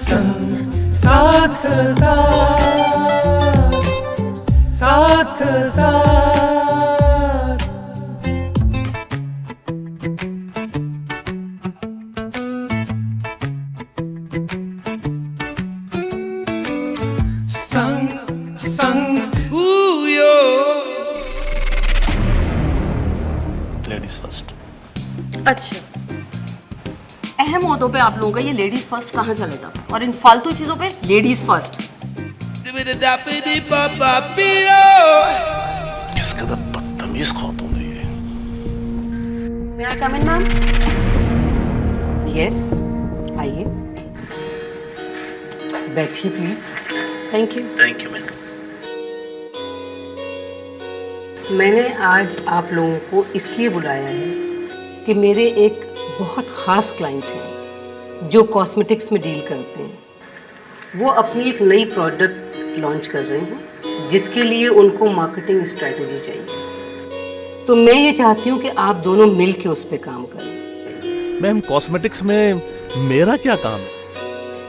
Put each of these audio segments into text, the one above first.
संग साथ साथ साथ संग संग लेडीज फर्स्ट। अच्छा, अहम मुद्दों पे आप लोगों का ये लेडीज फर्स्ट कहाँ चले जाता है और इन फालतू चीजों पे लेडीज फर्स्ट। किस कदर बदतमीज खातून है ये। May I come in, ma'am? Yes, आइए, बैठिए please. Thank you. Thank you ma'am. मैंने आज आप लोगों को इसलिए बुलाया है कि मेरे एक बहुत ख़ास क्लाइंट हैं जो कॉस्मेटिक्स में डील करते हैं। वो अपनी एक नई प्रोडक्ट लॉन्च कर रहे हैं जिसके लिए उनको मार्केटिंग स्ट्रेटजी चाहिए। तो मैं ये चाहती हूँ कि आप दोनों मिल के उस पर काम करें। मैम, कॉस्मेटिक्स में मेरा क्या काम है?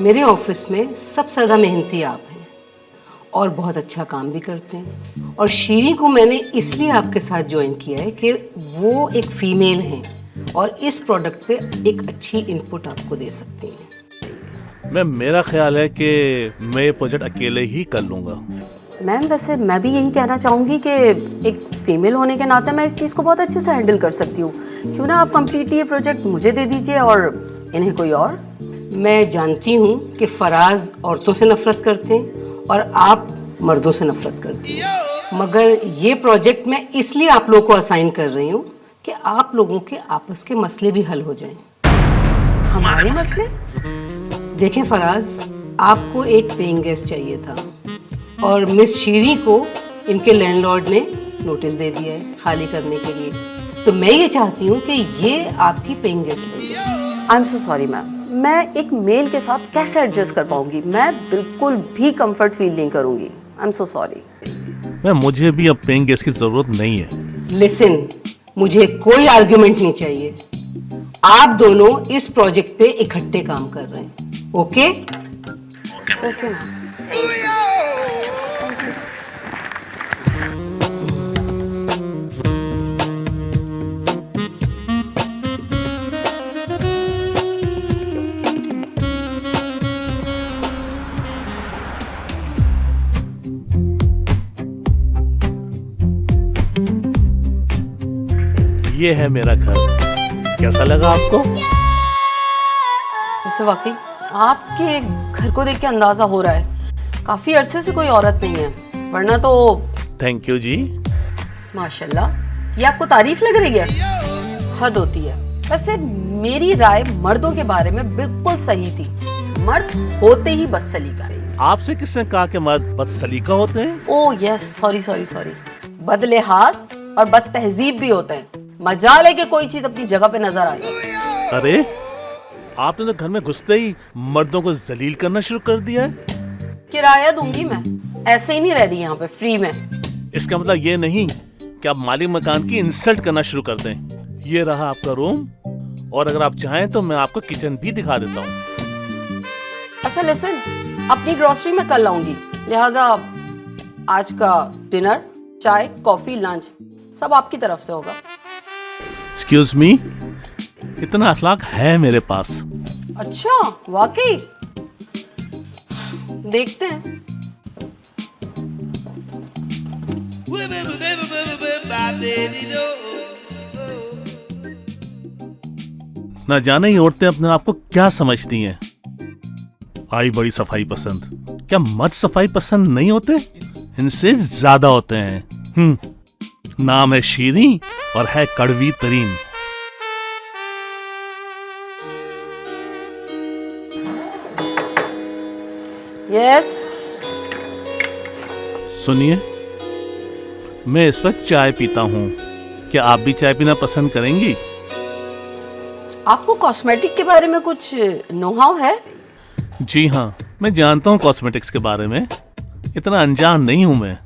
मेरे ऑफिस में सबसे ज़्यादा मेहनती आप हैं और बहुत अच्छा काम भी करते हैं। और शीरी को मैंने इसलिए आपके साथ ज्वाइन किया है कि वो एक फीमेल हैं और इस प्रोडक्ट पे एक अच्छी इनपुट आपको दे सकती हैं। मैम, मेरा ख्याल है कि मैं ये प्रोजेक्ट अकेले ही कर लूँगा। मैम, वैसे मैं भी यही कहना चाहूँगी कि एक फीमेल होने के नाते मैं इस चीज़ को बहुत अच्छे से हैंडल कर सकती हूँ। क्यों ना आप कम्प्लीटली ये प्रोजेक्ट मुझे दे दीजिए और इन्हें कोई और। मैं जानती हूँ कि फराज औरतों से नफरत करते हैं और आप मर्दों से नफरत करते हैं, मगर ये प्रोजेक्ट मैं इसलिए आप लोगों को असाइन कर रही हूँ कि आप लोगों के आपस के मसले भी हल हो जाएं। हमारे मसले? देखें फराज, आपको एक पेइंग गेस्ट चाहिए था और मिस शीरी को इनके लैंडलॉर्ड ने नोटिस दे दिया है खाली करने के लिए। तो मैं ये चाहती हूँ कि ये आपकी पेइंग गेस्ट बन जाए। I am so sorry ma'am, मैं एक मेल के साथ कैसे एडजस्ट कर पाऊंगी? मैं बिल्कुल भी कंफर्ट फील नहीं करूंगी। I am so sorry. Ma'am, मुझे भी अब पेइंग गेस्ट की जरूरत नहीं है। लिसन, मुझे कोई आर्ग्यूमेंट नहीं चाहिए। आप दोनों इस प्रोजेक्ट पे इकट्ठे काम कर रहे हैं। ओके? Okay ma'am. ये है मेरा घर। कैसा लगा आपको? वैसे वाकई आपके घर को देख के अंदाजा हो रहा है काफी अरसे से कोई औरत नहीं है, वरना तो। थैंक यू जी। माशाल्लाह, ये आपको तारीफ लग रही है? हद होती है। वैसे मेरी राय मर्दों के बारे में बिल्कुल सही थी। मर्द होते ही बदसलीका है। आपसे किसने कहा कि मर्द बदसलीका होते हैं? Oh yes, sorry sorry sorry. बदलिहाज और बदतहजीब भी होते हैं। मजाल है कि कोई चीज अपनी जगह पे नजर आ जाए। अरे, आपने तो घर में घुसते ही मर्दों को जलील करना शुरू कर दिया है। किराया दूंगी मैं, ऐसे ही नहीं रह रही यहाँ पे फ्री में। इसका मतलब ये नहीं कि आप मालिक मकान की इंसल्ट करना शुरू कर दें। ये रहा आपका रूम, और अगर आप चाहें तो मैं आपको किचन भी दिखा देता हूँ। अच्छा लिसन, अपनी ग्रोसरी में कल लाऊंगी, लिहाजा आज का डिनर, चाय, कॉफी, लंच सब आपकी तरफ से होगा। एक्सक्यूज मी, इतना अखलाक है मेरे पास। अच्छा, वाकई? देखते हैं। ना जाने ये औरतें अपने आप को क्या समझती हैं। आई बड़ी सफाई पसंद। क्या मर्द सफाई पसंद नहीं होते? इनसे ज्यादा होते हैं। नाम है शीरी और है कड़वी तरीन। यस। सुनिए, मैं इस वक्त चाय पीता हूँ। क्या आप भी चाय पीना पसंद करेंगी? आपको कॉस्मेटिक के बारे में कुछ नो-हाउ है? जी हाँ, मैं जानता हूँ कॉस्मेटिक्स के बारे में। इतना अनजान नहीं हूँ मैं।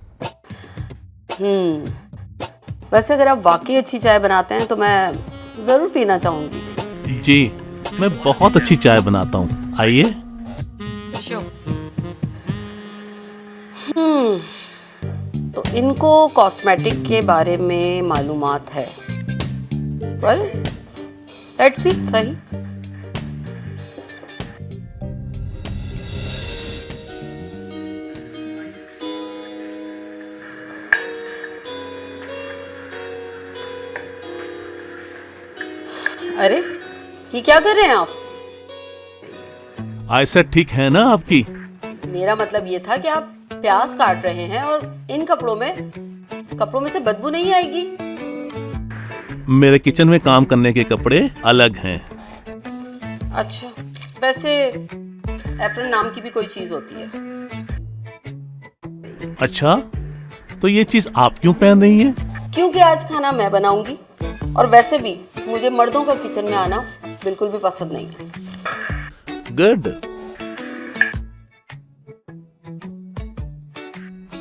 वैसे अगर आप वाकई अच्छी चाय बनाते हैं तो मैं जरूर पीना चाहूंगी। जी, मैं बहुत अच्छी चाय बनाता हूँ। आइए। शो। तो इनको कॉस्मेटिक के बारे में मालूमात है। Well, let's see. सही। अरे, ये क्या कर रहे हैं आप? आयसेट ठीक है ना आपकी? मेरा मतलब ये था कि आप प्याज काट रहे हैं और इन कपड़ों में से बदबू नहीं आएगी। मेरे किचन में काम करने के कपड़े अलग हैं। अच्छा, वैसे एप्रन नाम की भी कोई चीज होती है। अच्छा, तो ये चीज आप क्यों पहन रही हैं? क्योंकि आज खाना मैं बनाऊंगी और वैसे भी मुझे मर्दों का किचन में आना बिल्कुल भी पसंद नहीं है। गुड।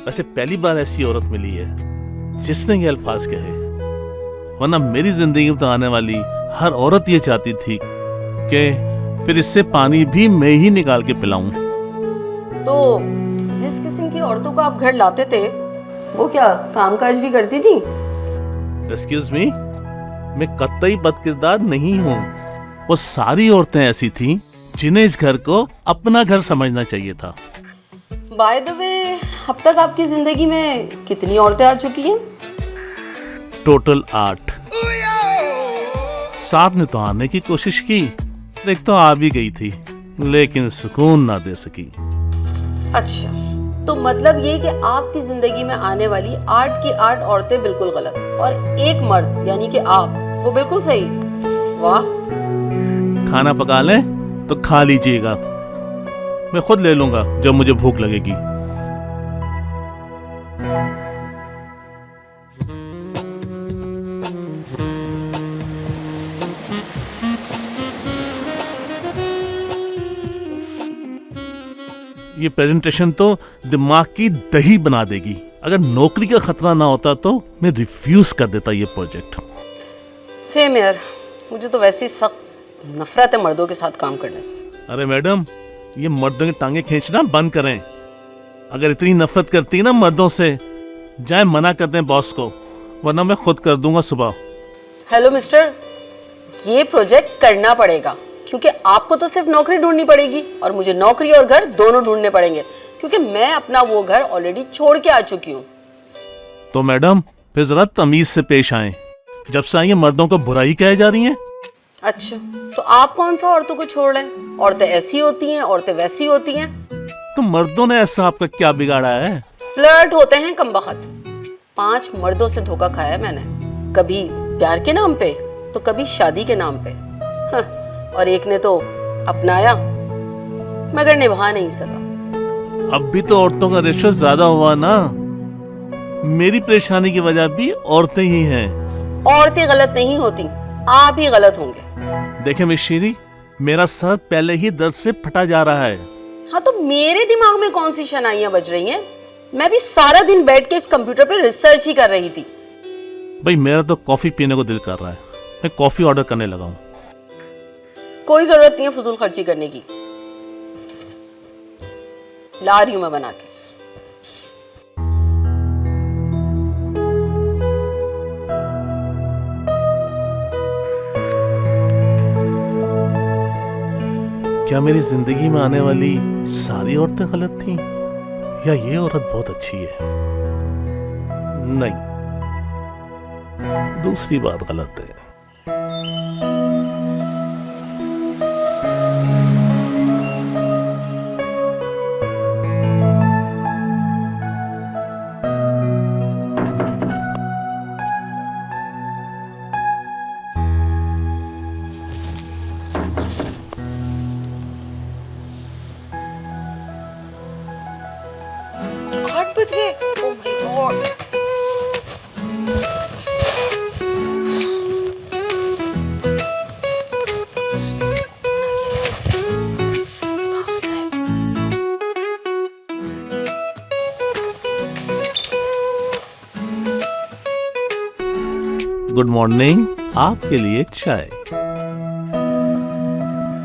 वैसे पहली बार ऐसी औरत मिली है जिसने ये अल्फाज कहे, वरना मेरी जिंदगी में तो आने वाली हर औरत ये चाहती थी कि फिर इससे पानी भी मैं ही निकाल के पिलाऊं। तो जिस किस्म की औरतों को आप घर लाते थे वो क्या कामकाज भी करती थी? एक्सक्यूज मी, मैं कतई बदकिरदार नहीं हूँ। वो सारी औरतें ऐसी थीं जिन्हें इस घर को अपना घर समझना चाहिए था। बाय द वे, अब तक आपकी जिंदगी में कितनी औरतें आ चुकी हैं? टोटल 8। 7 ने तो आने की कोशिश की, एक तो आ भी गई थी लेकिन सुकून ना दे सकी। अच्छा, तो मतलब ये कि आपकी जिंदगी में आने वाली 8 की 8 औरतें बिल्कुल गलत और एक मर्द यानी कि आप वो बिल्कुल सही। वाह। खाना पका लें तो खा लीजिएगा, मैं खुद ले लूंगा जब मुझे भूख लगेगी। ये प्रेजेंटेशन तो दिमाग की दही बना देगी। अगर नौकरी का खतरा ना होता तो मैं रिफ्यूज कर देता ये प्रोजेक्ट। सेम यार, मुझे तो वैसे ही सख्त नफरत है मर्दों के साथ काम करने से। अरे मैडम, ये मर्दों की टांगे खींचना बंद करें। अगर इतनी नफरत करती है ना मर्दों से, जाए मना कर दें बॉस को, वरना मैं खुद कर दूंगा सुबह। हेलो मिस्टर, ये प्रोजेक्ट करना पड़ेगा क्योंकि आपको तो सिर्फ नौकरी ढूंढनी पड़ेगी और मुझे नौकरी और घर दोनों ढूंढने पड़ेंगे क्योंकि मैं अपना वो घर ऑलरेडी छोड़ के आ चुकी हूँ। तो मैडम फिर जरा तमीज से पेश आएं। जब से आई हैं मर्दों को बुराई कहे जा रही हैं। अच्छा, तो आप कौन सा औरतों को छोड़ रहे हैं? औरतें ऐसी होती हैं, औरतें वैसी होती हैं। तो मर्दों ने ऐसा आपका क्या बिगाड़ा है? फ्लर्ट होते हैं कमबख्त। 5 मर्दों से धोखा खाया है मैंने, कभी प्यार के नाम पे तो कभी शादी के नाम पे। और एक ने तो अपनाया मगर निभा नहीं सका। अब भी तो औरतों का रेशो ज्यादा हुआ ना। मेरी परेशानी की वजह भी औरतें ही हैं। औरतें गलत नहीं होती, आप ही गलत होंगे। देखे मिस शीरी, मेरा सर पहले ही दर्द से फटा जा रहा है। हाँ, तो मेरे दिमाग में कौन सी शनाइयां बज रही हैं? मैं भी सारा दिन बैठ के इस कंप्यूटर पे रिसर्च ही कर रही थी। भाई मेरा तो कॉफी पीने को दिल कर रहा है, मैं कॉफी ऑर्डर करने लगा हूँ। कोई जरूरत नहीं है फजूल खर्ची करने की, ला रही हूं मैं बना के। क्या मेरी जिंदगी में आने वाली सारी औरतें गलत थीं या ये औरत बहुत अच्छी है? नहीं, दूसरी बात गलत है। Oh my God. Good morning, आपके लिए चाय।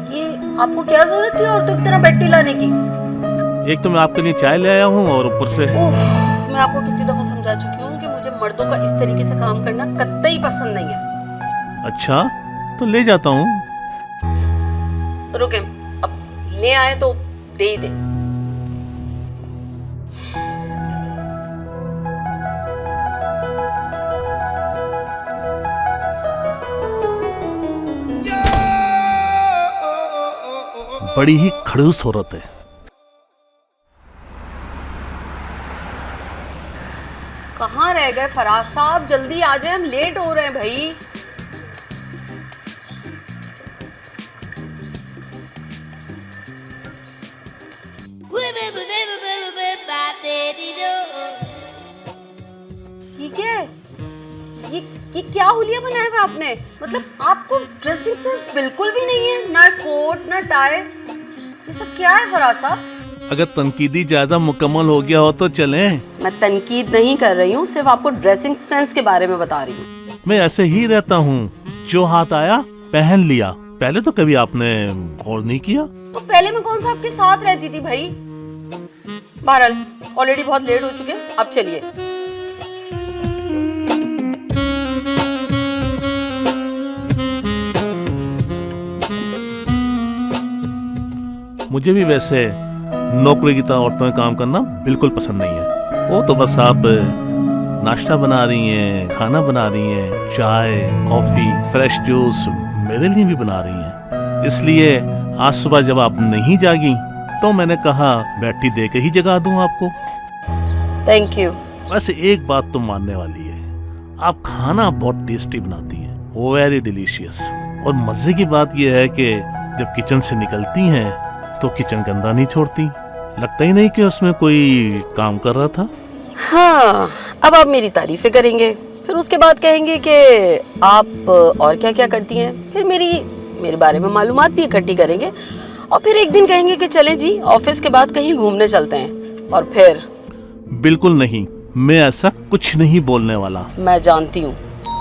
ये आपको क्या जरूरत थी औरतों की तरह बैठी लाने की? एक तो मैं आपके लिए चाय ले आया हूँ और ऊपर से उफ, मैं आपको कितनी दफा समझा चुकी हूँ कि मुझे मर्दों का इस तरीके से काम करना कतई पसंद नहीं है। अच्छा तो ले जाता हूँ। रुके, अब ले आए तो दे ही दे। बड़ी ही खड़ूस औरत है। कहाँ रह गए फराज साहब, जल्दी आ जाए, हम लेट हो रहे हैं भाई। ठीक है, ये क्या हुलिया बनाया हुआ आपने? मतलब आपको ड्रेसिंग सेंस बिल्कुल भी नहीं है, ना कोट ना टाई, ये सब क्या है फराज साहब? अगर तनकीदी जायजा मुकम्मल हो गया हो तो चलें। मैं तनकीद नहीं कर रही हूँ, सिर्फ आपको ड्रेसिंग सेंस के बारे में बता रही हूँ। मैं ऐसे ही रहता हूँ, जो हाथ आया पहन लिया। पहले तो कभी आपने गौर नहीं किया? तो पहले मैं कौन सा आपके साथ रहती थी भाई? बहरहाल ऑलरेडी बहुत लेट हो चुके हैं, अब चलिए। मुझे भी वैसे नौकरी की तरह औरतों में काम करना बिल्कुल पसंद नहीं है। वो तो बस आप नाश्ता बना रही हैं, खाना बना रही हैं, चाय कॉफी फ्रेश जूस मेरे लिए भी बना रही हैं। इसलिए आज सुबह जब आप नहीं जागी तो मैंने कहा बैठी दे के ही जगा दूं आपको। Thank you. वैसे एक बात तो मानने वाली है, आप खाना बहुत टेस्टी बनाती हैं, वेरी डिलीशियस। और मजे की बात यह है कि जब किचन से निकलती हैं तो किचन गंदा नहीं छोड़ती, लगता ही नहीं कि उसमें कोई काम कर रहा था। हाँ, अब आप मेरी तारीफें करेंगे, फिर उसके बाद कहेंगे कि आप और क्या क्या करती हैं, फिर मेरे बारे में मालूमात भी इकट्ठी करेंगे, और फिर एक दिन कहेंगे कि चले जी ऑफिस के बाद कहीं घूमने चलते हैं। और फिर बिल्कुल नहीं, मैं ऐसा कुछ नहीं बोलने वाला। मैं जानती हूँ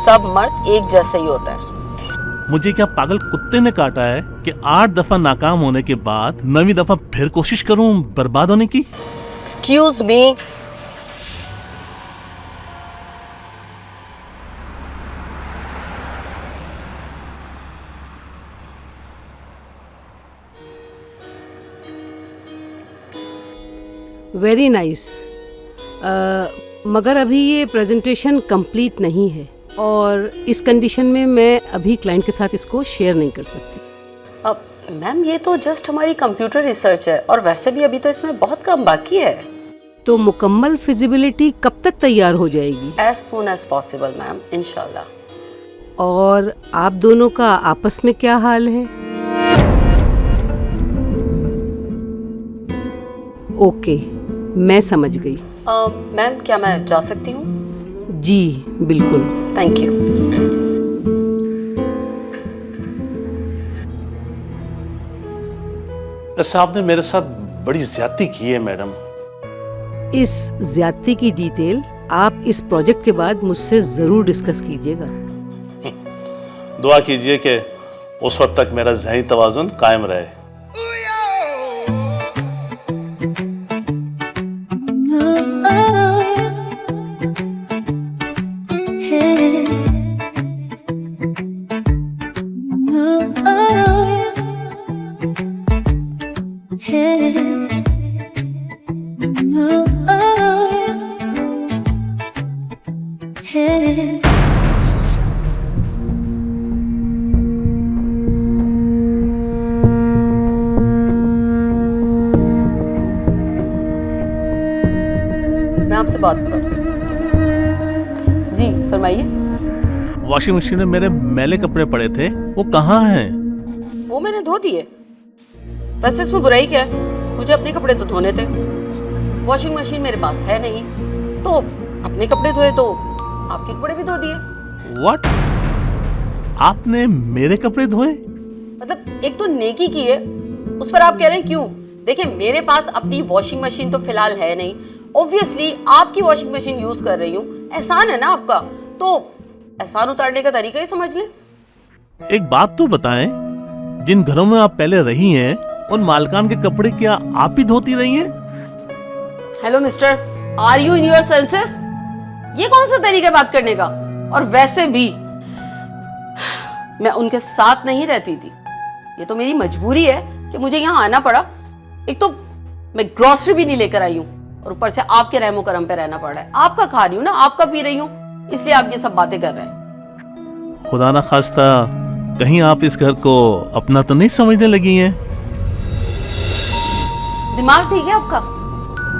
सब मर्द एक जैसे ही होता है। मुझे क्या पागल कुत्ते ने काटा है कि 8 दफा नाकाम होने के बाद 9वीं दफा फिर कोशिश करूं बर्बाद होने की? Excuse me, very nice. मगर अभी ये प्रेजेंटेशन कंप्लीट नहीं है और इस कंडीशन में मैं अभी क्लाइंट के साथ इसको शेयर नहीं कर सकती। अब मैम ये तो जस्ट हमारी कंप्यूटर रिसर्च है, और वैसे भी अभी तो इसमें बहुत काम बाकी है। तो मुकम्मल फिजिबिलिटी कब तक तैयार हो जाएगी? As soon as possible ma'am, इंशाल्लाह। और आप दोनों का आपस में क्या हाल है? ओके, मैं समझ गई। मैम क्या मैं जा सकती हूँ? जी बिल्कुल। Thank you. ऐसे आपने मेरे साथ बड़ी ज्यादती की है मैडम। इस ज्यादती की डिटेल आप इस प्रोजेक्ट के बाद मुझसे जरूर डिस्कस कीजिएगा। दुआ कीजिए कि उस वक्त तक मेरा ज़हनी तवाज़ुन कायम रहे। मैं आपसे बात करती हूँ। जी फरमाइए। वॉशिंग मशीन में मेरे मैले कपड़े पड़े थे, वो कहाँ हैं? वो मैंने धो दिए। वैसे इसमें बुराई क्या है, मुझे अपने कपड़े तो धोने थे। वॉशिंग मशीन मेरे पास है नहीं, तो अपने कपड़े धोए तो आपके कपड़े भी धो दिए। व्हाट? आपने मेरे कपड़े धोए? मतलब एक तो नेकी की है, उस पर आप कह रहे हैं क्यों? देखिए मेरे पास अपनी वॉशिंग मशीन तो फिलहाल है नहीं, ऑब्वियसली आपकी वॉशिंग मशीन यूज कर रही हूँ। एहसान है ना आपका, तो एहसान उतारने का तरीका ही समझ लें। एक बात तो बताएं, जिन घरों में आप पहले रही हैं उन मालकान के कपड़े क्या आप ही धोती रही हैं? Hello mister, are you in your senses? ये कौन सा तरीका है बात करने का? और वैसे भी मैं उनके साथ नहीं रहती थी, ये तो मेरी मजबूरी है कि मुझे यहाँ आना पड़ा। एक तो मैं ग्रोसरी भी नहीं लेकर आई हूँ और ऊपर से आपके रहमो करम पे रहना पड़ रहा है। आपका खा रही हूँ ना, आपका पी रही हूँ, इसलिए आप ये सब बातें कर रहे हैं। खुदा ना खास्ता कहीं आप इस घर को अपना तो नहीं समझने लगी हैं? दिमाग ठीक है आपका?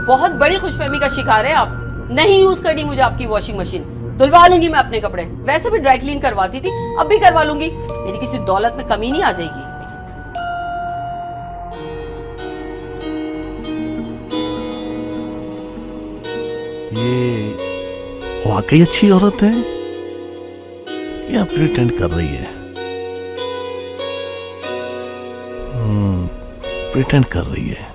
बहुत बड़ी खुशफहमी का शिकार है आप। नहीं यूज करनी मुझे आपकी वॉशिंग मशीन, धुलवा लूंगी मैं अपने कपड़े। वैसे भी ड्राई क्लीन करवाती थी, अब भी करवा लूंगी। मेरी किसी दौलत में कमी नहीं आ जाएगी। ये वाकई अच्छी औरत है या प्रिटेंड कर रही है? प्रिटेंड कर रही है।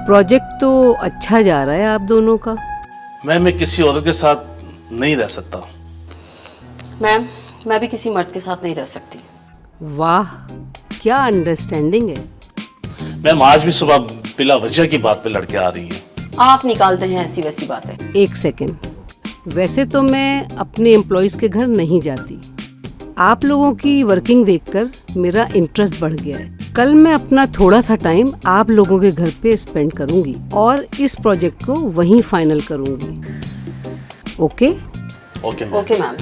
प्रोजेक्ट तो अच्छा जा रहा है आप दोनों का। मैं किसी औरत के साथ नहीं रह सकता। मैम, मैं भी किसी मर्द के साथ नहीं रह सकती। वाह, क्या अंडरस्टैंडिंग है। मैम, आज भी सुबह बिला वजह की बात पे लड़के आ रही हैं। आप निकालते हैं ऐसी वैसी बातें। एक सेकेंड, वैसे तो मैं अपने एम्प्लॉयज के घर नहीं जाती। आप लोगों की वर्किंग देखकर मेरा इंटरेस्ट बढ़ गया है। कल मैं अपना थोड़ा सा टाइम आप लोगों के घर पे स्पेंड करूंगी और इस प्रोजेक्ट को वहीं फाइनल करूंगी। Okay? Okay ma'am.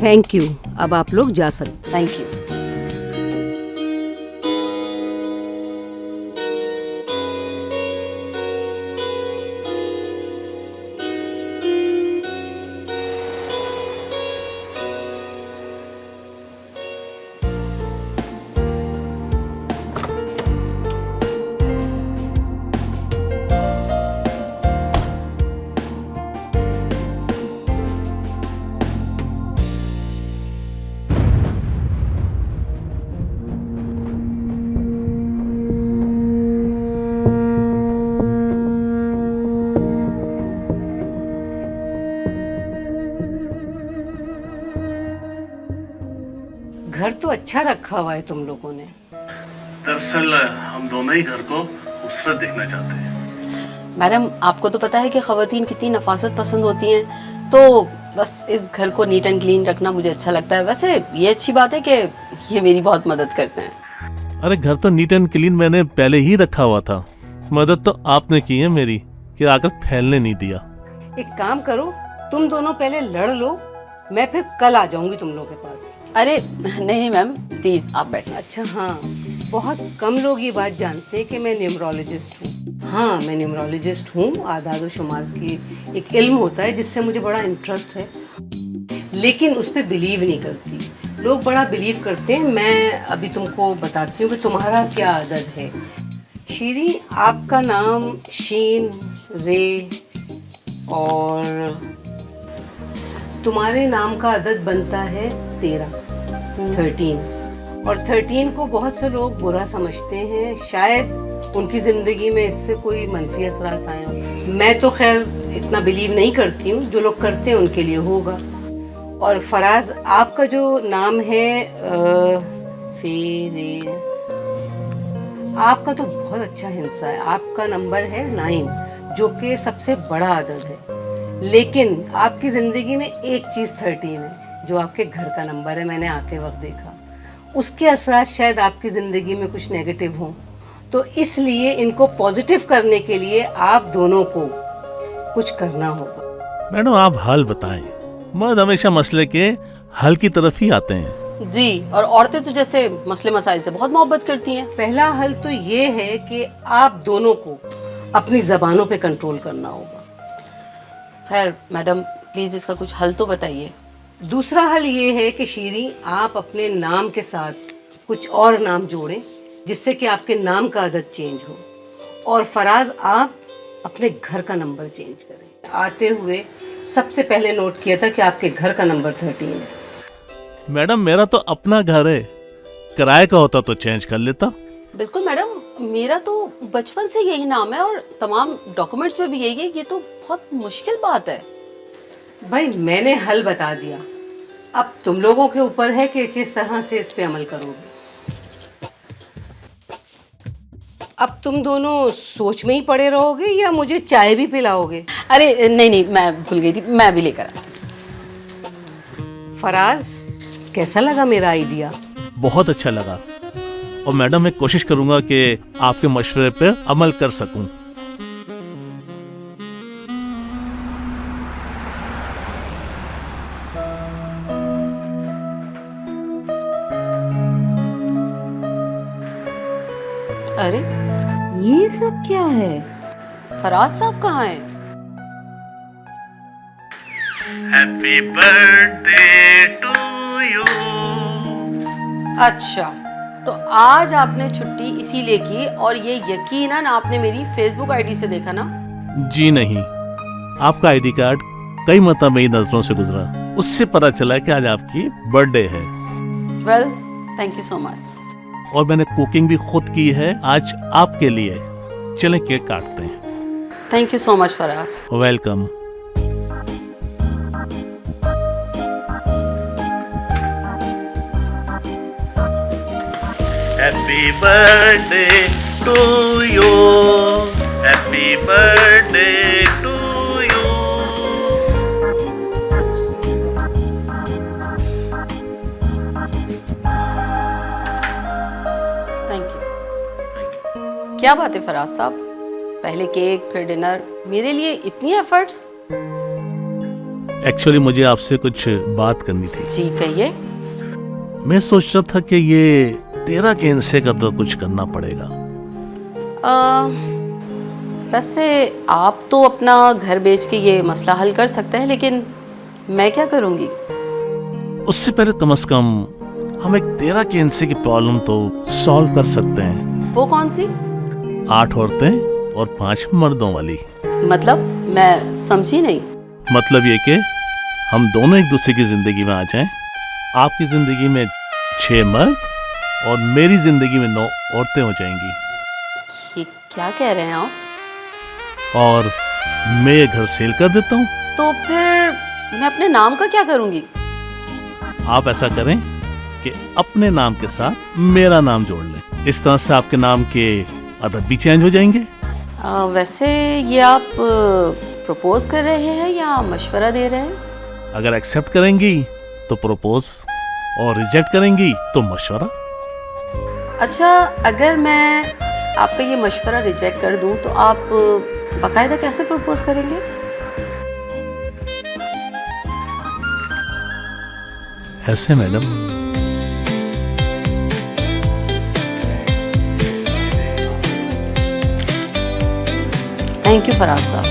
Thank you. अब आप लोग जा सकते। Thank you. घर तो अच्छा रखा हुआ है तुम लोगों ने। दरअसल हम दोनों ही घर को खूबसूरत देखना चाहते हैं। मैडम, आपको तो पता है कि खवातीन कितनी नफासत पसंद होती हैं, तो बस इस घर को नीट एंड क्लीन रखना मुझे अच्छा लगता है। वैसे ये अच्छी बात है कि ये मेरी बहुत मदद करते हैं। अरे घर तो नीट एंड क्लीन मैंने पहले ही रखा हुआ था। मदद तो आपने की है मेरी कि आकर फैलने नहीं दिया। एक काम करो, तुम दोनों पहले लड़ लो, मैं फिर कल आ जाऊंगी तुम लोगों के पास। अरे नहीं मैम, प्लीज आप बैठिए। अच्छा हाँ, बहुत कम लोग ये बात जानते हैं कि मैं न्यूमरोलॉजिस्ट हूँ। हाँ, मैं न्यूमरोलॉजिस्ट हूँ। आदाद व शुमार की एक इल्म होता है जिससे मुझे बड़ा इंटरेस्ट है, लेकिन उस पर बिलीव नहीं करती। लोग बड़ा बिलीव करते हैं। मैं अभी तुमको बताती हूँ कि तुम्हारा क्या आदत है। शीरी, आपका नाम शीन, रे और तुम्हारे नाम का अदद बनता है 13 और 13 को बहुत से लोग बुरा समझते हैं। शायद उनकी जिंदगी में इससे कोई मनफी असरात आए हों। मैं तो खैर इतना बिलीव नहीं करती हूँ, जो लोग करते हैं उनके लिए होगा। और फराज, आपका जो नाम है फेरे, आपका तो बहुत अच्छा हिस्सा है। आपका नंबर है 9, जो कि सबसे बड़ा अदद है। लेकिन आपकी जिंदगी में एक चीज 13 है, जो आपके घर का नंबर है। मैंने आते वक्त देखा, उसके असरात शायद आपकी जिंदगी में कुछ नेगेटिव हों, तो इसलिए इनको पॉजिटिव करने के लिए आप दोनों को कुछ करना होगा। मैडम, आप हल बताएं। मर्द हमेशा मसले के हल की तरफ ही आते हैं। जी, और औरतें तो जैसे मसले मसाइल से बहुत मोहब्बत करती हैं। पहला हल तो ये है कि आप दोनों को अपनी जबानों पे कंट्रोल करना होगा। खैर मैडम, प्लीज इसका कुछ हल तो बताइए। दूसरा हल ये है कि शीरी, आप अपने नाम के साथ कुछ और नाम जोड़ें, जिससे कि आपके नाम का अदद चेंज हो। और फराज, आप अपने घर का नंबर चेंज करें। आते हुए सबसे पहले नोट किया था कि आपके घर का नंबर 13 है। मैडम, मेरा तो अपना घर है, किराए का होता तो चेंज कर लेता। बिल्कुल मैडम, मेरा तो बचपन से यही नाम है और तमाम डॉक्यूमेंट्स में भी यही है। ये तो बहुत मुश्किल बात है। भाई मैंने हल बता दिया, अब तुम लोगों के ऊपर है कि किस तरह से इस पे अमल करोगे। अब तुम दोनों सोच में ही पड़े रहोगे या मुझे चाय भी पिलाओगे? अरे नहीं नहीं, मैं भूल गई थी, मैं भी लेकर आती हूँ। फराज, कैसा लगा मेरा आइडिया? बहुत अच्छा लगा, और मैडम मैं कोशिश करूंगा कि आपके मशवरे पर अमल कर सकूं। अरे ये सब क्या है? फराज साहब कहाँ हैं? Happy birthday to you. अच्छा, तो आज आपने छुट्टी इसीलिए की, और ये यकीनन आपने मेरी फेसबुक आईडी से देखा ना? जी नहीं, आपका आईडी कार्ड कई मरतबा मेरी नजरों से गुजरा, उससे पता चला कि आज आपकी बर्थडे है। Well, thank you so much. और मैंने कुकिंग भी खुद की है आज आपके लिए। चलें केक काटते हैं। Thank you so much Faraz. Welcome. Happy birthday to you, happy birthday to you. Thank you. क्या बात है फराज साहब, पहले केक फिर डिनर, मेरे लिए इतनी एफर्ट्स? एक्चुअली मुझे आपसे कुछ बात करनी थी। जी कहिए। मैं सोच रहा था कि ये 13 के हिस्से का तो कुछ करना पड़ेगा। वैसे आप तो अपना घर बेच के ये मसला हल कर सकते हैं, लेकिन मैं क्या करूंगी? उससे पहले कम से कम हम एक 13 के हिस्से की प्रॉब्लम तो सॉल्व कर सकते हैं। वो कौन सी? 8 औरतें और 5 मर्दों वाली। मतलब मैं समझी नहीं। मतलब ये कि हम दोनों एक दूसरे की जिंदगी में आ जाएं। आपकी जिंदगी में 6 मर्द और मेरी जिंदगी में 9 औरतें हो जाएंगी। ये क्या कह रहे हैं आप? और मैं ये घर सेल कर देता हूँ। तो फिर मैं अपने नाम का क्या करूंगी? आप ऐसा करें कि अपने नाम के साथ मेरा नाम जोड़ लें। इस तरह से आपके नाम के अदद भी चेंज हो जाएंगे। वैसे ये आप प्रपोज कर रहे हैं या मशवरा दे रहे हैं? अगर एक्सेप्ट करेंगी तो प्रपोज, और रिजेक्ट करेंगी तो मशवरा। अच्छा, अगर मैं आपका ये मशवरा रिजेक्ट कर दूं तो आप बाकायदा कैसे प्रपोज करेंगे? ऐसे मैडम। थैंक यू फराज साहब।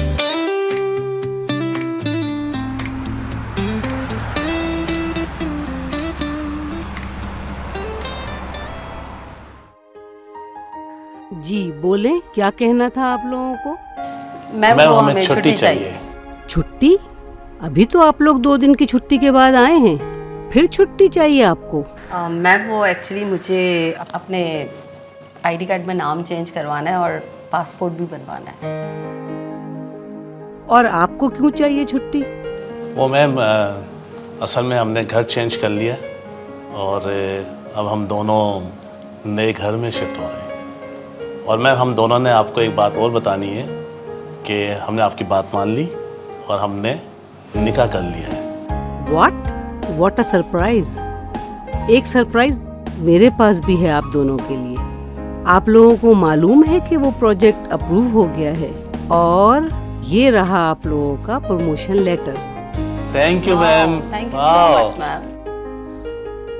जी बोले, क्या कहना था आप लोगों को? मैम वो हमें छुट्टी चाहिए। छुट्टी? अभी तो आप लोग 2 दिन की छुट्टी के बाद आए हैं, फिर छुट्टी चाहिए आपको? मैम वो एक्चुअली मुझे अपने आईडी कार्ड में नाम चेंज करवाना है और पासपोर्ट भी बनवाना है। और आपको क्यों चाहिए छुट्टी? वो मैम असल में हमने घर चेंज कर लिया और अब हम दोनों नए घर में शिफ्ट हो रहे हैं। और मैम हम दोनों ने आपको एक बात और बतानी है कि हमने आपकी बात मान ली और हमने निकाह कर लिया है। What a surprise! एक सरप्राइज मेरे पास भी है आप दोनों के लिए। आप लोगों को मालूम है कि वो प्रोजेक्ट अप्रूव हो गया है, और ये रहा आप लोगों का promotion letter. Thank you ma'am. Thank you so much ma'am.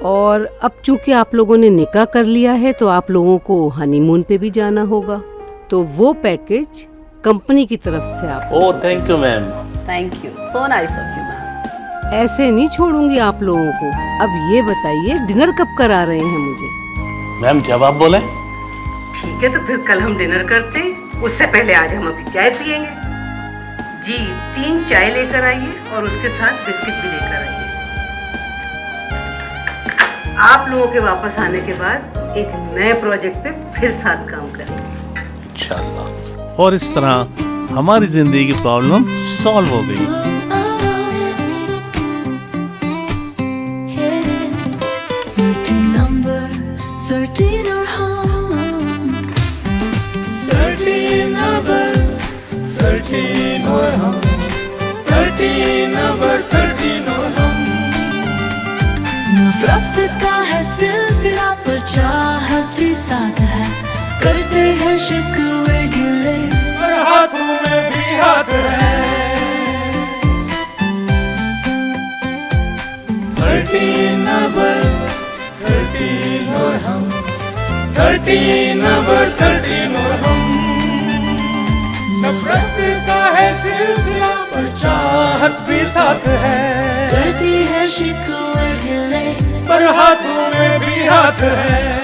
और अब चूंकि आप लोगों ने निकाह कर लिया है तो आप लोगों को हनीमून पे भी जाना होगा, तो वो पैकेज कंपनी की तरफ से आप। Oh thank you ma'am. Thank you, so nice of you ma'am. ऐसे नहीं छोड़ूंगी आप लोगों को। अब ये बताइए, डिनर कब करा रहे हैं मुझे? मैम जब आप बोले। ठीक है, तो फिर कल हम डिनर करते हैं, उससे पहले आज हम अभी चाय पियेंगे। जी 3 चाय लेकर आइए और उसके साथ बिस्किट भी लेकर आइए। आप लोगों के वापस आने के बाद एक नए प्रोजेक्ट पे फिर साथ काम करेंगे इंशाल्लाह। और इस तरह हमारी जिंदगी की प्रॉब्लम सॉल्व हो गई। 13 और हम 13 नंबर 13 और हम। नफरत का है सिलसिला पर चाहत भी साथ है, करते हैं शिकवे गिले और हाथों में भी हाथ है। 13 नंबर 13 और हम 13 नंबर 13 और हम। नफरत का है सिलसिला पर चाहत भी साथ है, करती है शिकवे गिले पर हाथों में भी हाथ है।